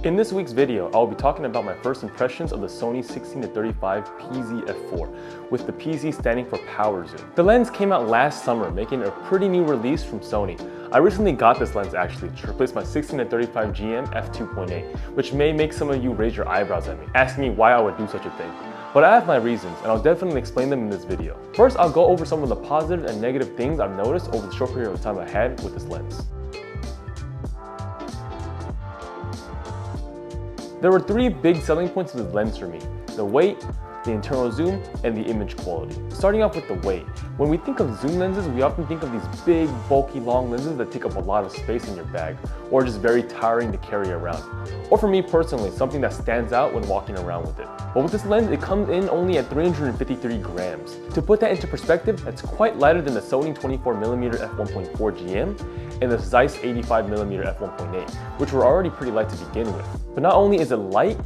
In this week's video, I will be talking about my first impressions of the Sony 16-35 PZ-f4, with the PZ standing for power zoom. The lens came out last summer, making it a pretty new release from Sony. I recently got this lens actually to replace my 16-35 GM f2.8, which may make some of you raise your eyebrows at me, asking me why I would do such a thing. But I have my reasons, and I'll definitely explain them in this video. First, I'll go over some of the positive and negative things I've noticed over the short period of time I had with this lens. There were three big selling points of this lens for me: the weight, the internal zoom, and the image quality. Starting off with the weight. When we think of zoom lenses, we often think of these big, bulky, long lenses that take up a lot of space in your bag, or just very tiring to carry around. Or for me personally, something that stands out when walking around with it. But with this lens, it comes in only at 353 grams. To put that into perspective, that's quite lighter than the Sony 24mm f1.4 GM and the Zeiss 85mm f1.8, which were already pretty light to begin with. But not only is it light,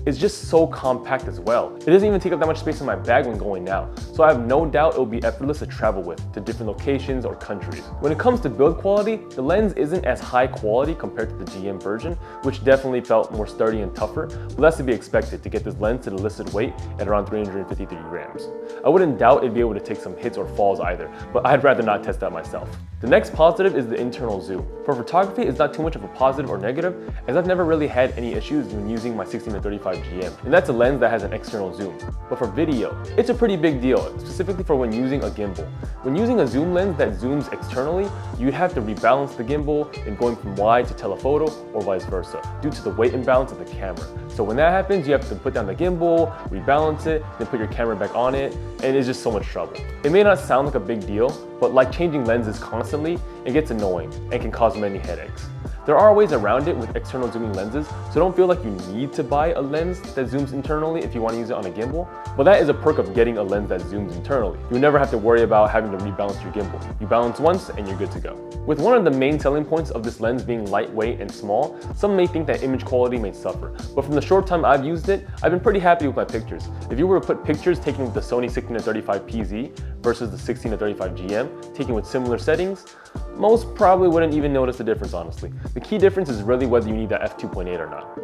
it's just so compact as well. It doesn't even take up that much space in my bag when going out, so I have no doubt it will be effortless to travel with to different locations or countries. When it comes to build quality, the lens isn't as high quality compared to the GM version, which definitely felt more sturdy and tougher, but that's to be expected to get this lens to the listed weight at around 353 grams. I wouldn't doubt it'd be able to take some hits or falls either, but I'd rather not test that myself. The next positive is the internal zoom. For photography, it's not too much of a positive or negative, as I've never really had any issues when using my 16-35 GM, and that's a lens that has an external zoom. But for video, it's a pretty big deal, specifically for when using a gimbal. When using a zoom lens that zooms externally, you'd have to rebalance the gimbal and going from wide to telephoto or vice versa, due to the weight imbalance of the camera. So when that happens, you have to put down the gimbal, rebalance it, then put your camera back on it, and it's just so much trouble. It may not sound like a big deal, but like changing lenses constantly, it gets annoying and can cause many headaches. There are ways around it with external zooming lenses, so don't feel like you need to buy a lens that zooms internally if you want to use it on a gimbal. But that is a perk of getting a lens that zooms internally. You never have to worry about having to rebalance your gimbal. You balance once and you're good to go. With one of the main selling points of this lens being lightweight and small, some may think that image quality may suffer. But from the short time I've used it, I've been pretty happy with my pictures. If you were to put pictures taken with the Sony 16-35 PZ versus the 16-35 GM, taken with similar settings, most probably wouldn't even notice the difference, honestly. The key difference is really whether you need that f2.8 or not.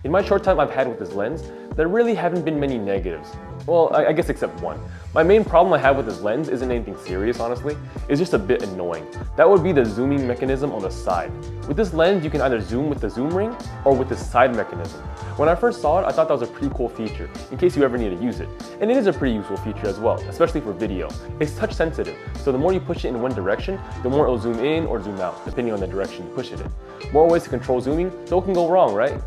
In my short time I've had with this lens, there really haven't been many negatives. Well, I guess except one. My main problem I have with this lens isn't anything serious, honestly. It's just a bit annoying. That would be the zooming mechanism on the side. With this lens, you can either zoom with the zoom ring or with the side mechanism. When I first saw it, I thought that was a pretty cool feature, in case you ever need to use it. And it is a pretty useful feature as well, especially for video. It's touch sensitive, so the more you push it in one direction, the more it'll zoom in or zoom out, depending on the direction you push it in. More ways to control zooming, so what can go wrong, right?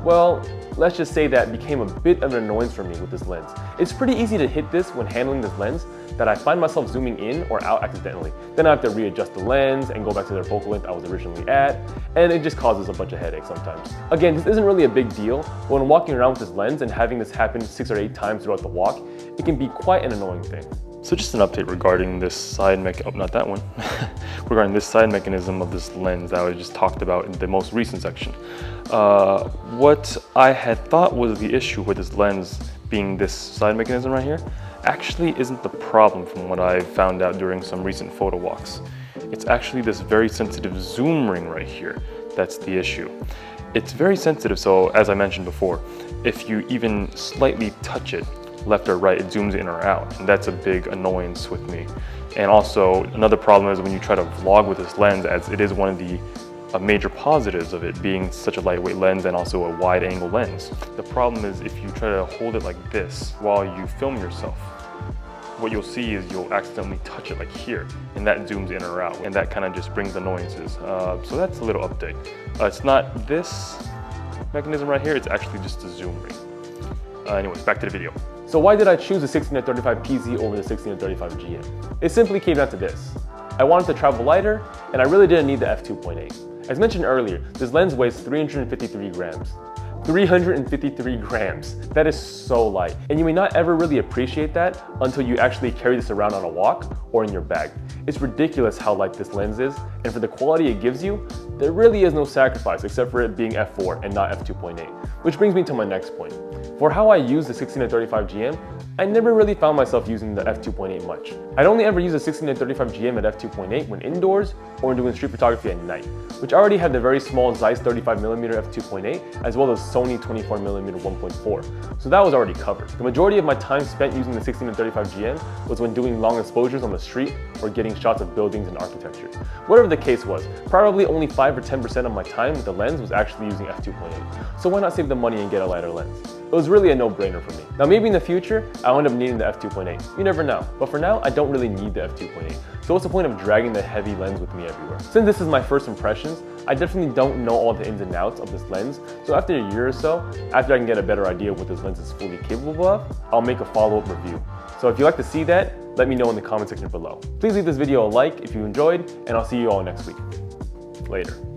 Well, let's just say that became a bit of an annoyance for me with this lens. It's pretty easy to hit this when handling this lens, that I find myself zooming in or out accidentally. Then I have to readjust the lens and go back to the focal length I was originally at, and it just causes a bunch of headaches sometimes. Again, this isn't really a big deal, but when walking around with this lens and having this happen 6 or 8 times throughout the walk, it can be quite an annoying thing. So just an update regarding this side regarding this side mechanism of this lens that I just talked about in the most recent section. What I had thought was the issue with this lens being this side mechanism right here actually isn't the problem from what I found out during some recent photo walks. It's actually this very sensitive zoom ring right here that's the issue. It's very sensitive, so as I mentioned before, if you even slightly touch it, left or right, it zooms in or out, and that's a big annoyance with me. And also, another problem is when you try to vlog with this lens, as it is one of the major positives of it being such a lightweight lens and also a wide angle lens. The problem is if you try to hold it like this while you film yourself, what you'll see is you'll accidentally touch it like here, and that zooms in or out, and that kind of just brings annoyances. So that's a little update. It's not this mechanism right here, it's actually just a zoom ring. Anyways, back to the video. So why did I choose the 16-35 PZ over the 16-35 GM? It simply came down to this. I wanted to travel lighter, and I really didn't need the f2.8. As mentioned earlier, this lens weighs 353 grams. 353 grams. That is so light. And you may not ever really appreciate that until you actually carry this around on a walk or in your bag. It's ridiculous how light this lens is, and for the quality it gives you, there really is no sacrifice except for it being f4 and not f2.8. Which brings me to my next point. For how I use the 16-35 GM, I never really found myself using the f2.8 much. I'd only ever use the 16-35 GM at f2.8 when indoors or when doing street photography at night, which already had the very small Zeiss 35mm f2.8 as well as Sony 24mm 1.4, so that was already covered. The majority of my time spent using the 16-35 GM was when doing long exposures on the street or getting shots of buildings and architecture. Whatever the case was, probably only 5 or 10% of my time with the lens was actually using f2.8, so why not save the money and get a lighter lens? It was really a no-brainer for me. Now maybe in the future, I'll end up needing the f2.8. You never know. But for now, I don't really need the f2.8. So what's the point of dragging the heavy lens with me everywhere? Since this is my first impressions, I definitely don't know all the ins and outs of this lens. So after a year or so, after I can get a better idea of what this lens is fully capable of, I'll make a follow-up review. So if you'd like to see that, let me know in the comment section below. Please leave this video a like if you enjoyed, and I'll see you all next week. Later.